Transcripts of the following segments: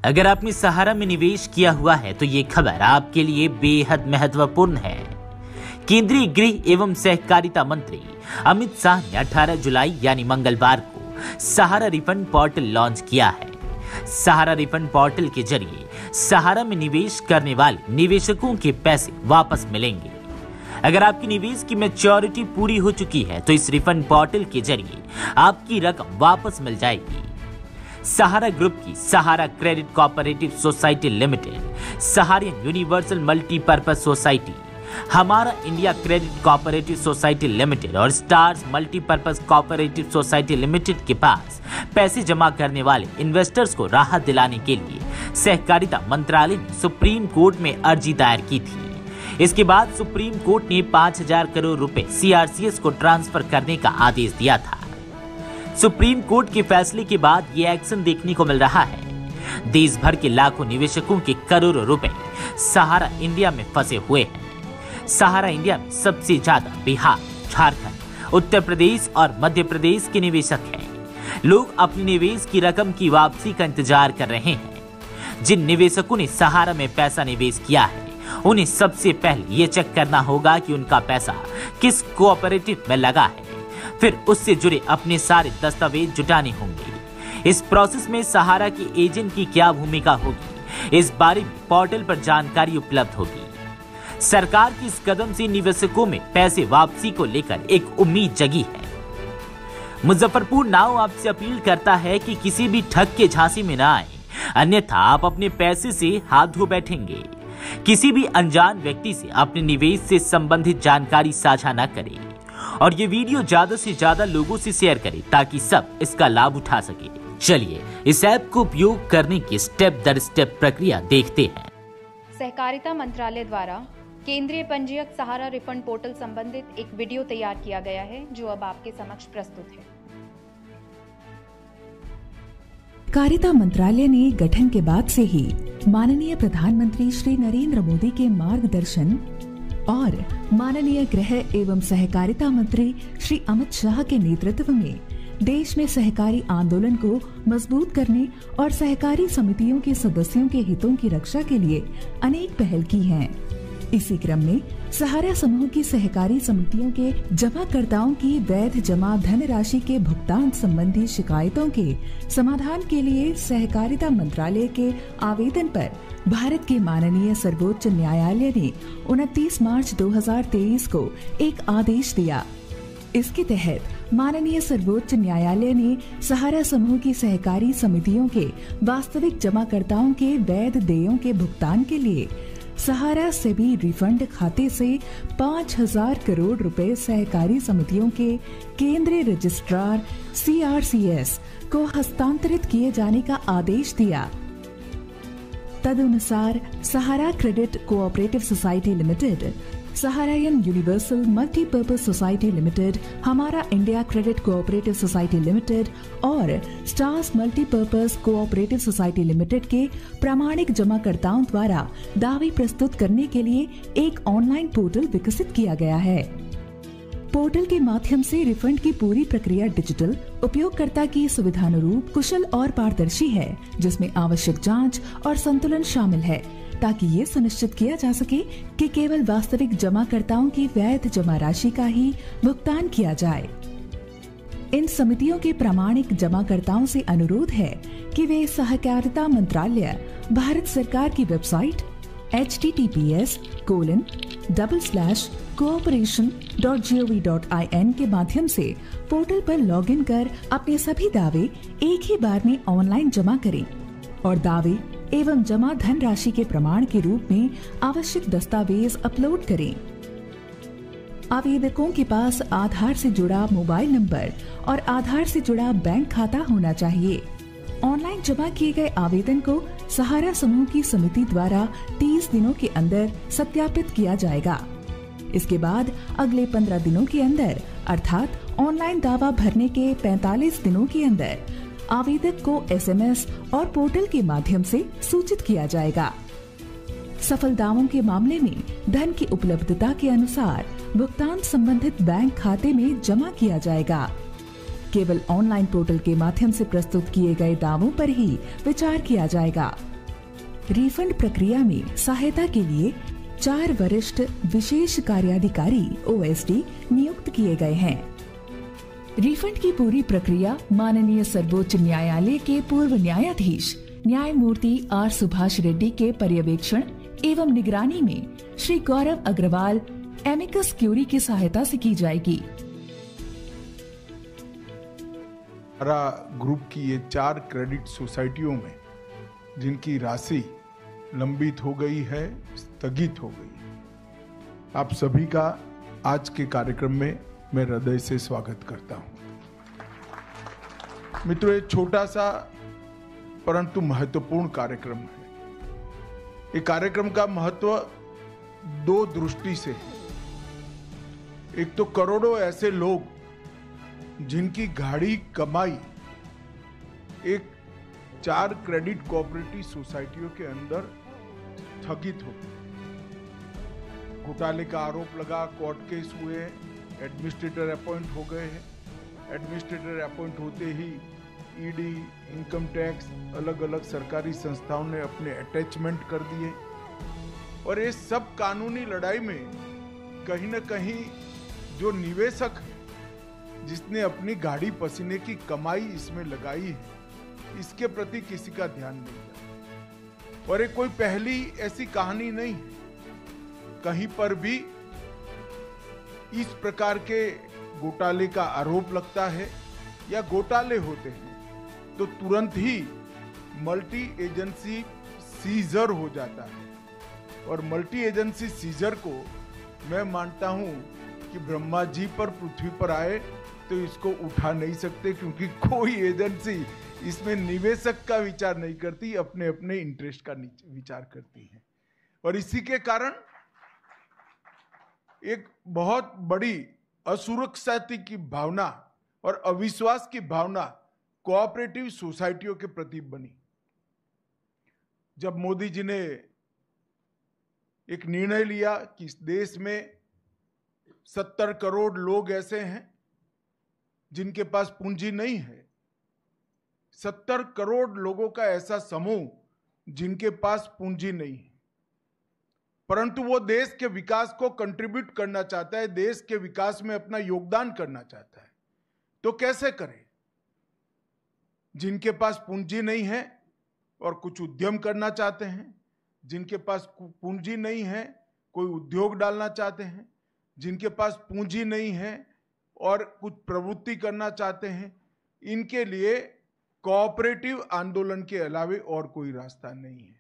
अगर आपने सहारा में निवेश किया हुआ है तो ये खबर आपके लिए बेहद महत्वपूर्ण है। केंद्रीय गृह एवं सहकारिता मंत्री अमित शाह ने 18 जुलाई यानी मंगलवार को सहारा रिफंड पोर्टल लॉन्च किया है। सहारा रिफंड पोर्टल के जरिए सहारा में निवेश करने वाले निवेशकों के पैसे वापस मिलेंगे। अगर आपकी निवेश की मैच्योरिटी पूरी हो चुकी है तो इस रिफंड पोर्टल के जरिए आपकी रकम वापस मिल जाएगी। सहारा ग्रुप की Sahara Credit Cooperative Society Limited, Saharayan Universal Multipurpose Society, Humara India Credit Cooperative Society Limited और Stars Multipurpose Cooperative Society Limited के पास पैसे जमा करने वाले इन्वेस्टर्स को राहत दिलाने के लिए सहकारिता मंत्रालय ने सुप्रीम कोर्ट में अर्जी दायर की थी। इसके बाद सुप्रीम कोर्ट ने 5,000 करोड़ रुपए सीआरसीएस को ट्रांसफर करने का आदेश दिया था। सुप्रीम कोर्ट के फैसले के बाद ये एक्शन देखने को मिल रहा है। देश भर के लाखों निवेशकों के करोड़ों रुपए सहारा इंडिया में फंसे हुए हैं। सहारा इंडिया में सबसे ज्यादा बिहार, झारखंड, उत्तर प्रदेश और मध्य प्रदेश के निवेशक हैं। लोग अपने निवेश की रकम की वापसी का इंतजार कर रहे हैं। जिन निवेशकों ने सहारा में पैसा निवेश किया है उन्हें सबसे पहले ये चेक करना होगा कि उनका पैसा किस कोऑपरेटिव में लगा है। फिर उससे जुड़े अपने सारे दस्तावेज जुटाने होंगे। इस प्रोसेस में सहारा के एजेंट की क्या भूमिका होगी, इस बारे में पोर्टल पर जानकारी उपलब्ध होगी। सरकार के इस कदम से निवेशकों में पैसे वापसी को लेकर एक उम्मीद जगी है। मुजफ्फरपुर नाउ आपसे अपील करता है कि किसी भी ठग के झांसे में न आए, अन्यथा आप अपने पैसे से हाथ धो बैठेंगे। किसी भी अनजान व्यक्ति से अपने निवेश से संबंधित जानकारी साझा न करें और ये वीडियो ज्यादा से ज्यादा लोगों से शेयर करें ताकि सब इसका लाभ उठा सके। चलिए इस ऐप को उपयोग करने की स्टेप दर स्टेप प्रक्रिया देखते हैं। सहकारिता मंत्रालय द्वारा केंद्रीय पंजीयक सहारा रिफंड पोर्टल संबंधित एक वीडियो तैयार किया गया है जो अब आपके समक्ष प्रस्तुत है। सहकारिता मंत्रालय ने गठन के बाद से ही माननीय प्रधानमंत्री श्री नरेंद्र मोदी के मार्गदर्शन और माननीय गृह एवं सहकारिता मंत्री श्री अमित शाह के नेतृत्व में देश में सहकारी आंदोलन को मजबूत करने और सहकारी समितियों के सदस्यों के हितों की रक्षा के लिए अनेक पहल की हैं। इसी क्रम में सहारा समूह की सहकारी समितियों के जमाकर्ताओं की वैध जमा धन राशि के भुगतान संबंधी शिकायतों के समाधान के लिए सहकारिता मंत्रालय के आवेदन पर भारत के माननीय सर्वोच्च न्यायालय ने 29 मार्च 2023 को एक आदेश दिया। इसके तहत माननीय सर्वोच्च न्यायालय ने सहारा समूह की सहकारी समितियों के वास्तविक जमाकर्ताओं के वैध देयों के भुगतान के लिए सहारा सेबी रिफंड खाते से 5,000 करोड़ रुपए सहकारी समितियों के केंद्रीय रजिस्ट्रार सीआरसीएस को हस्तांतरित किए जाने का आदेश दिया। तदनुसार Sahara Credit Cooperative Society Limited, Saharayan Universal Multipurpose Society Limited, Humara India Credit Cooperative Society Limited और Stars Multipurpose Cooperative Society Limited के प्रामाणिक जमाकर्ताओं द्वारा दावे प्रस्तुत करने के लिए एक ऑनलाइन पोर्टल विकसित किया गया है। पोर्टल के माध्यम से रिफंड की पूरी प्रक्रिया डिजिटल, उपयोगकर्ता की सुविधानुरूप, कुशल और पारदर्शी है, जिसमें आवश्यक जांच और संतुलन शामिल है ताकि ये सुनिश्चित किया जा सके कि केवल वास्तविक जमाकर्ताओं की वैध जमा राशि का ही भुगतान किया जाए। इन समितियों के प्रामाणिक जमाकर्ताओं से अनुरोध है कि वे सहकारिता मंत्रालय, भारत सरकार की वेबसाइट https://cooperation.gov.in के माध्यम से पोर्टल पर लॉगिन कर अपने सभी दावे एक ही बार में ऑनलाइन जमा करें और दावे एवं जमा धन राशि के प्रमाण के रूप में आवश्यक दस्तावेज अपलोड करें। आवेदकों के पास आधार से जुड़ा मोबाइल नंबर और आधार से जुड़ा बैंक खाता होना चाहिए। ऑनलाइन जमा किए गए आवेदन को सहारा समूह की समिति द्वारा 30 दिनों के अंदर सत्यापित किया जाएगा। इसके बाद अगले 15 दिनों के अंदर अर्थात ऑनलाइन दावा भरने के 45 दिनों के अंदर आवेदक को एसएमएस और पोर्टल के माध्यम से सूचित किया जाएगा। सफल दावों के मामले में धन की उपलब्धता के अनुसार भुगतान संबंधित बैंक खाते में जमा किया जाएगा। केवल ऑनलाइन पोर्टल के माध्यम से प्रस्तुत किए गए दावों पर ही विचार किया जाएगा। रिफंड प्रक्रिया में सहायता के लिए 4 वरिष्ठ विशेष कार्याधिकारी OSD नियुक्त किए गए हैं। रिफंड की पूरी प्रक्रिया माननीय सर्वोच्च न्यायालय के पूर्व न्यायाधीश न्यायमूर्ति R सुभाष रेड्डी के पर्यवेक्षण एवं निगरानी में श्री गौरव अग्रवाल एमिकस क्यूरी की सहायता से की जाएगी। हमारा ग्रुप की ये 4 क्रेडिट सोसाइटियों में जिनकी राशि लंबित हो गई है, स्थगित हो गई है, आप सभी का आज के कार्यक्रम में मैं हृदय से स्वागत करता हूं। मित्रों, ये छोटा सा परंतु महत्वपूर्ण कार्यक्रम है। ये कार्यक्रम का महत्व 2 दृष्टि से है। एक तो करोड़ों ऐसे लोग जिनकी गाढ़ी कमाई एक 4 क्रेडिट कोऑपरेटिव सोसाइटियों के अंदर स्थगित हो गई। घोटाले का आरोप लगा, कोर्ट केस हुए, एडमिनिस्ट्रेटर अपॉइंट हो गए हैं। एडमिनिस्ट्रेटर अपॉइंट होते ही ईडी, इनकम टैक्स, अलग अलग सरकारी संस्थाओं ने अपने अटैचमेंट कर दिए और ये सब कानूनी लड़ाई में कहीं न कहीं जो निवेशक है, जिसने अपनी गाड़ी पसीने की कमाई इसमें लगाई है, इसके प्रति किसी का ध्यान नहीं है। और ये कोई पहली ऐसी कहानी नहीं है। कहीं पर भी इस प्रकार के घोटाले का आरोप लगता है या घोटाले होते हैं तो तुरंत ही मल्टी एजेंसी सीजर हो जाता है। और मल्टी एजेंसी सीजर को मैं मानता हूं कि ब्रह्मा जी पर पृथ्वी पर आए तो इसको उठा नहीं सकते, क्योंकि कोई एजेंसी इसमें निवेशक का विचार नहीं करती, अपने अपने इंटरेस्ट का विचार करती है। और इसी के कारण एक बहुत बड़ी असुरक्षा की भावना और अविश्वास की भावना कोऑपरेटिव सोसाइटियों के प्रति बनी। जब मोदी जी ने एक निर्णय लिया कि इस देश में 70 करोड़ लोग ऐसे हैं जिनके पास पूंजी नहीं है, 70 करोड़ लोगों का ऐसा समूह जिनके पास पूंजी नहीं है, परंतु वो देश के विकास को कंट्रीब्यूट करना चाहता है, देश के विकास में अपना योगदान करना चाहता है, तो कैसे करे? जिनके पास पूंजी नहीं है और कुछ उद्यम करना चाहते हैं, जिनके पास पूंजी नहीं है कोई उद्योग डालना चाहते हैं, जिनके पास पूंजी नहीं है और कुछ प्रवृत्ति करना चाहते हैं, इनके लिए कोऑपरेटिव आंदोलन के अलावे और कोई रास्ता नहीं है।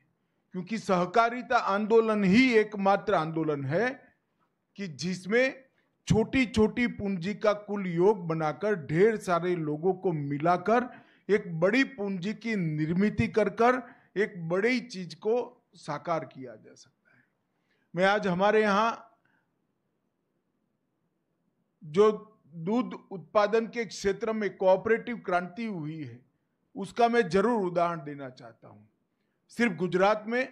क्योंकि सहकारिता आंदोलन ही एकमात्र आंदोलन है कि जिसमें छोटी छोटी पूंजी का कुल योग बनाकर ढेर सारे लोगों को मिलाकर एक बड़ी पूंजी की निर्मित कर एक बड़ी चीज को साकार किया जा सकता है। मैं आज हमारे यहां जो दूध उत्पादन के क्षेत्र में कोऑपरेटिव क्रांति हुई है उसका मैं जरूर उदाहरण देना चाहता हूं। सिर्फ गुजरात में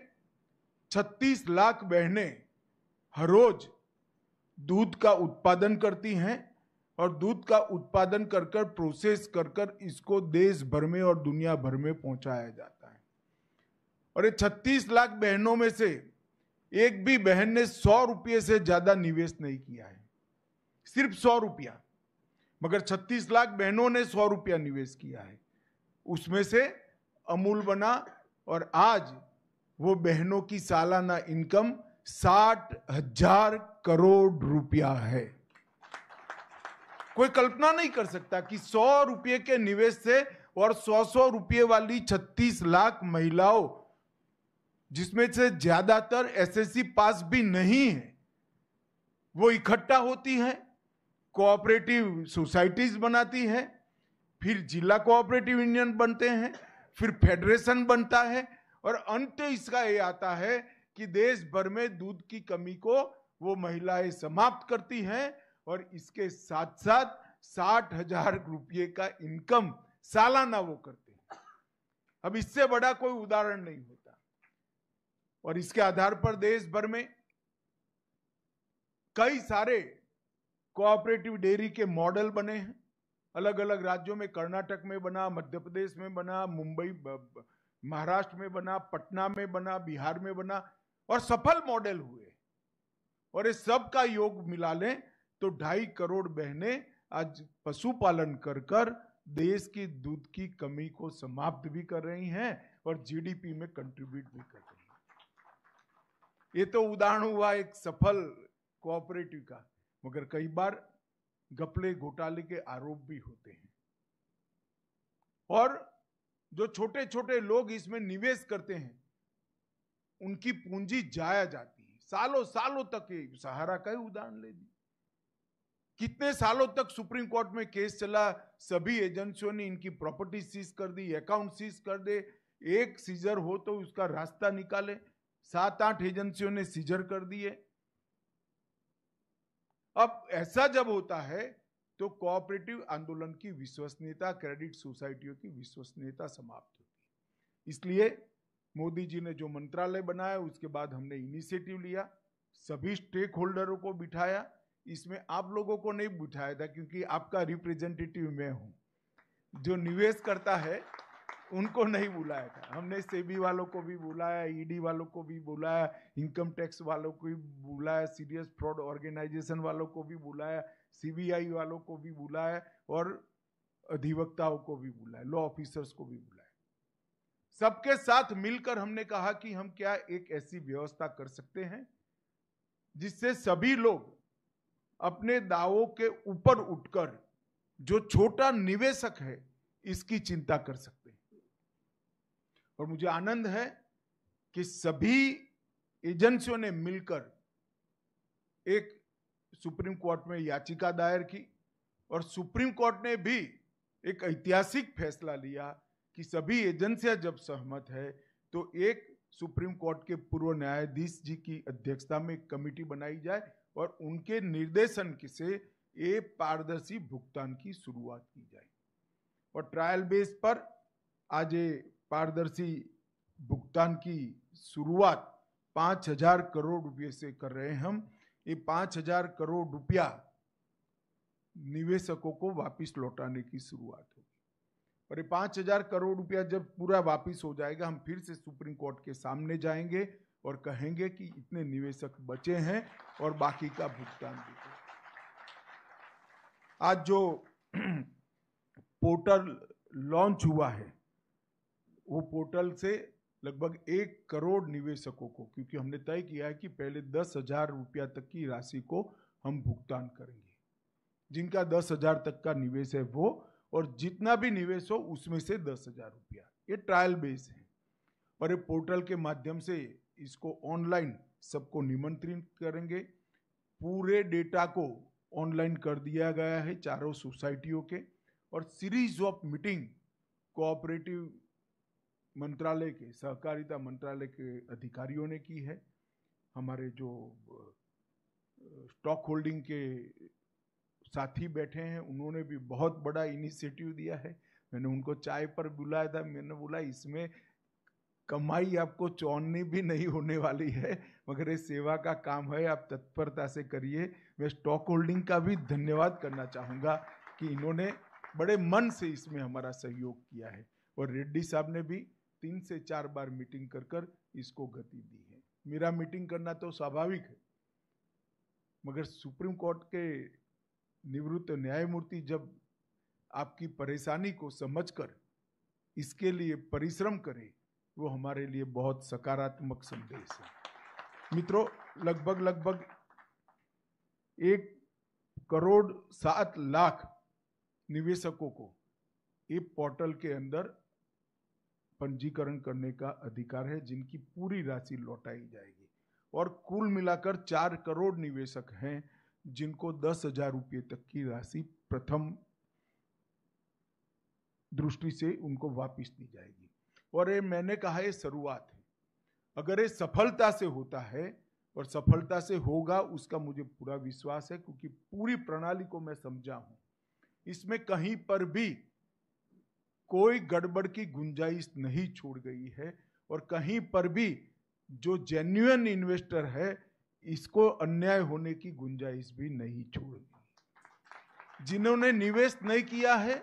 36 लाख बहनें हर रोज दूध का उत्पादन करती हैं और दूध का उत्पादन कर प्रोसेस कर इसको देश भर में और दुनिया भर में पहुंचाया जाता है। और ये 36 लाख बहनों में से एक भी बहन ने 100 रुपये से ज्यादा निवेश नहीं किया है, सिर्फ 100 रुपया, मगर 36 लाख बहनों ने 100 रुपया निवेश किया है। उसमें से अमूल बना और आज वो बहनों की सालाना इनकम 60,000 करोड़ रुपया है। कोई कल्पना नहीं कर सकता कि 100 रुपये के निवेश से और 100 रुपये वाली 36 लाख महिलाओं, जिसमें से ज्यादातर एसएससी पास भी नहीं है, वो इकट्ठा होती हैं, कोऑपरेटिव सोसाइटीज बनाती हैं, फिर जिला कोऑपरेटिव यूनियन बनते हैं, फिर फेडरेशन बनता है और अंत इसका ये आता है कि देश भर में दूध की कमी को वो महिलाएं समाप्त करती हैं और इसके साथ साथ 60,000 रुपये का इनकम सालाना वो करते हैं। अब इससे बड़ा कोई उदाहरण नहीं होता। और इसके आधार पर देश भर में कई सारे कोऑपरेटिव डेयरी के मॉडल बने हैं। अलग अलग राज्यों में, कर्नाटक में बना, मध्य प्रदेश में बना, मुंबई महाराष्ट्र में बना, पटना में बना, बिहार में बना और सफल मॉडल हुए। और इस सब का योग मिला लें तो 2.5 करोड़ बहनें आज पशुपालन कर कर देश की दूध की कमी को समाप्त भी कर रही हैं और जीडीपी में कंट्रीब्यूट भी कर रही हैं। ये तो उदाहरण हुआ एक सफल कोऑपरेटिव का, मगर कई बार घपले घोटाले के आरोप भी होते हैं और जो छोटे छोटे लोग इसमें निवेश करते हैं उनकी पूंजी जाया जाती है। सालों सालों तक, सहारा का ही उदाहरण ले लीजिए, कितने सालों तक सुप्रीम कोर्ट में केस चला, सभी एजेंसियों ने इनकी प्रॉपर्टी सीज कर दी, अकाउंट सीज कर दे, एक सीजर हो तो उसका रास्ता निकाले, 7-8 एजेंसियों ने सीजर कर दिए। अब ऐसा जब होता है तो कोऑपरेटिव आंदोलन की विश्वसनीयता, क्रेडिट सोसाइटियों की विश्वसनीयता समाप्त होती है। इसलिए मोदी जी ने जो मंत्रालय बनाया उसके बाद हमने इनिशिएटिव लिया, सभी स्टेक होल्डरों को बिठाया। इसमें आप लोगों को नहीं बिठाया था क्योंकि आपका रिप्रेजेंटेटिव मैं हूं, जो निवेश करता है उनको नहीं बुलाया था। हमने सेबी वालों को भी बुलाया, ईडी वालों को भी बुलाया, इनकम टैक्स वालों को भी बुलाया, सीरियस फ्रॉड ऑर्गेनाइजेशन वालों को भी बुलाया, सीबीआई वालों को भी बुलाया और अधिवक्ताओं को भी बुलाया, लॉ ऑफिसर्स को भी बुलाया। सबके साथ मिलकर हमने कहा कि हम क्या एक ऐसी व्यवस्था कर सकते हैं जिससे सभी लोग अपने दावों के ऊपर उठकर जो छोटा निवेशक है इसकी चिंता कर सकते हैं। और मुझे आनंद है कि सभी एजेंसियों ने मिलकर एक सुप्रीम कोर्ट में याचिका दायर की और सुप्रीम कोर्ट ने भी एक ऐतिहासिक फैसला लिया कि सभी एजेंसियां जब सहमत है तो एक सुप्रीम कोर्ट के पूर्व न्यायाधीश जी की अध्यक्षता में एक कमेटी बनाई जाए और उनके निर्देशन से ये पारदर्शी भुगतान की शुरुआत की जाए। और ट्रायल बेस पर आज ये पारदर्शी भुगतान की शुरुआत 5,000 करोड़ रुपए से कर रहे हैं हम। ये 5,000 करोड़ रुपया निवेशकों को वापस लौटाने की शुरुआत होगी और ये 5,000 करोड़ रुपया जब पूरा वापस हो जाएगा हम फिर से सुप्रीम कोर्ट के सामने जाएंगे और कहेंगे कि इतने निवेशक बचे हैं और बाकी का भुगतान दीजिए। आज जो पोर्टल लॉन्च हुआ है वो पोर्टल से लगभग 1 करोड़ निवेशकों को, क्योंकि हमने तय किया है कि पहले 10,000 रुपया तक की राशि को हम भुगतान करेंगे, जिनका 10,000 तक का निवेश है वो, और जितना भी निवेश हो उसमें से 10,000 रुपया। ये ट्रायल बेस है और ये पोर्टल के माध्यम से इसको ऑनलाइन सबको निमंत्रित करेंगे। पूरे डेटा को ऑनलाइन कर दिया गया है चारों सोसाइटियों के और सीरीज ऑफ मीटिंग कोऑपरेटिव मंत्रालय के, सहकारिता मंत्रालय के अधिकारियों ने की है। हमारे जो स्टॉक होल्डिंग के साथी बैठे हैं उन्होंने भी बहुत बड़ा इनिशिएटिव दिया है। मैंने उनको चाय पर बुलाया था, मैंने बोला इसमें कमाई आपको चौनी भी नहीं होने वाली है, मगर ये सेवा का काम है, आप तत्परता से करिए। मैं स्टॉक होल्डिंग का भी धन्यवाद करना चाहूँगा कि इन्होंने बड़े मन से इसमें हमारा सहयोग किया है और रेड्डी साहब ने भी 3 से 4 बार मीटिंग कर कर इसको गति दी है। मेरा मीटिंग करना तो स्वाभाविक है, मगर सुप्रीम कोर्ट के निवृत्त न्यायमूर्ति जब आपकी परेशानी को समझकर इसके लिए परिश्रम करे, वो हमारे लिए बहुत सकारात्मक संदेश है। मित्रों, लगभग 1 करोड़ 7 लाख निवेशकों को ये पोर्टल के अंदर पंजीकरण करने का अधिकार है, जिनकी पूरी राशि लौटाई जाएगी। और कुल मिलाकर 4 करोड़ निवेशक हैं जिनको 10,000 रुपये तक की राशि प्रथम दृष्टि से उनको वापस दी जाएगी। और ये मैंने कहा ये शुरुआत है, अगर ये सफलता से होता है और सफलता से होगा उसका मुझे पूरा विश्वास है, क्योंकि पूरी प्रणाली को मैं समझा हूं, इसमें कहीं पर भी कोई गड़बड़ की गुंजाइश नहीं छोड़ गई है और कहीं पर भी जो जेन्युइन इन्वेस्टर है इसको अन्याय होने की गुंजाइश भी नहीं छोड़ गई। जिन्होंने निवेश नहीं किया है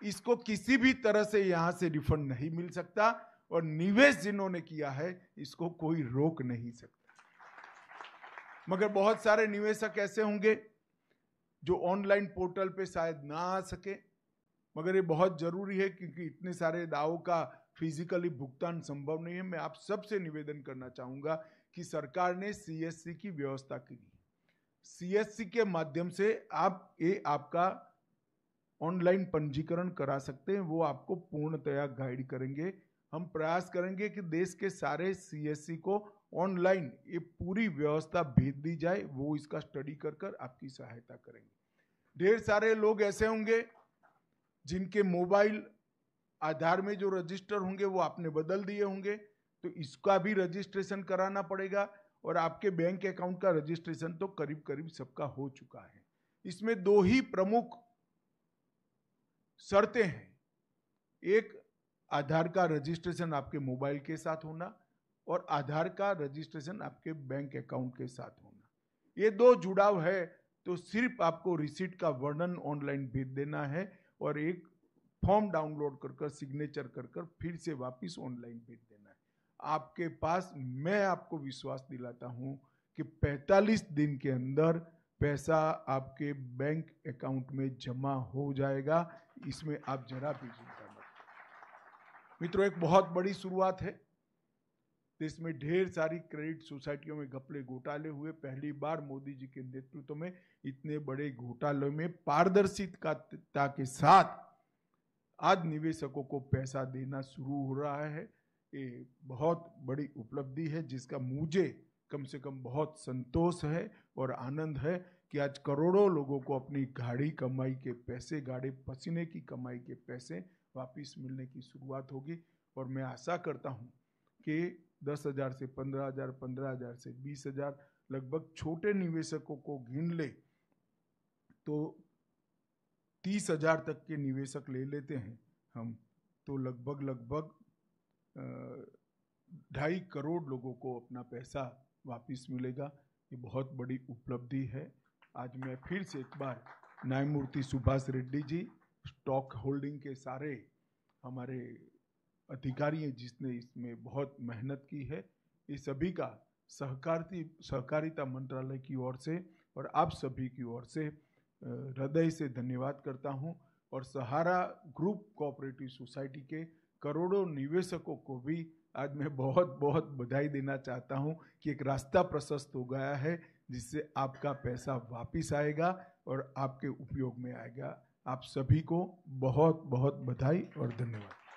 इसको किसी भी तरह से यहां से रिफंड नहीं मिल सकता और निवेश जिन्होंने किया है इसको कोई रोक नहीं सकता। मगर बहुत सारे निवेशक ऐसे होंगे जो ऑनलाइन पोर्टल पे शायद ना आ सके, मगर ये बहुत जरूरी है क्योंकि इतने सारे दावों का फिजिकली भुगतान संभव नहीं है। मैं आप सबसे निवेदन करना चाहूंगा कि सरकार ने सीएससी की व्यवस्था की है। सीएससी के माध्यम से आप आपका ऑनलाइन पंजीकरण करा सकते हैं, वो आपको पूर्णतया गाइड करेंगे। हम प्रयास करेंगे कि देश के सारे सीएससी को ऑनलाइन ये पूरी व्यवस्था भेज दी जाए, वो इसका स्टडी कर कर आपकी सहायता करेंगे। ढेर सारे लोग ऐसे होंगे जिनके मोबाइल आधार में जो रजिस्टर होंगे वो आपने बदल दिए होंगे, तो इसका भी रजिस्ट्रेशन कराना पड़ेगा। और आपके बैंक अकाउंट का रजिस्ट्रेशन तो करीब करीब सबका हो चुका है। इसमें 2 ही प्रमुख शर्तें हैं, एक आधार का रजिस्ट्रेशन आपके मोबाइल के साथ होना और आधार का रजिस्ट्रेशन आपके बैंक अकाउंट के साथ होना। ये 2 जुड़ाव है तो सिर्फ आपको रिसीट का वर्णन ऑनलाइन भेज देना है और एक फॉर्म डाउनलोड कर सिग्नेचर कर फिर से वापस ऑनलाइन भेज देना है। आपके पास, मैं आपको विश्वास दिलाता हूं कि 45 दिन के अंदर पैसा आपके बैंक अकाउंट में जमा हो जाएगा। इसमें आप जरा भी चिंता मत करें। मित्रों, एक बहुत बड़ी शुरुआत है। देश में ढेर सारी क्रेडिट सोसाइटियों में घपले घोटाले हुए। पहली बार मोदी जी के नेतृत्व में इतने बड़े घोटालों में पारदर्शिता के साथ आज निवेशकों को पैसा देना शुरू हो रहा है। ये बहुत बड़ी उपलब्धि है जिसका मुझे कम से कम बहुत संतोष है और आनंद है कि आज करोड़ों लोगों को अपनी गाढ़ी कमाई के पैसे, गाढ़े पसीने की कमाई के पैसे वापस मिलने की शुरुआत होगी। और मैं आशा करता हूं कि 10,000 से 15,000, 15,000 से 20,000 लगभग छोटे निवेशकों को गिन ले तो 30,000 तक के निवेशक ले लेते हैं हम, तो लगभग 2.5 करोड़ लोगों को अपना पैसा वापस मिलेगा। ये बहुत बड़ी उपलब्धि है। आज मैं फिर से एक बार न्यायमूर्ति सुभाष रेड्डी जी, स्टॉक होल्डिंग के सारे हमारे अधिकारी हैं जिसने इसमें बहुत मेहनत की है, ये सभी का सहकारिता मंत्रालय की ओर से और आप सभी की ओर से हृदय से धन्यवाद करता हूं। और सहारा ग्रुप कोऑपरेटिव सोसाइटी के करोड़ों निवेशकों को भी आज मैं बहुत बहुत बधाई देना चाहता हूं कि एक रास्ता प्रशस्त हो गया है जिससे आपका पैसा वापस आएगा और आपके उपयोग में आएगा। आप सभी को बहुत बहुत बधाई और धन्यवाद।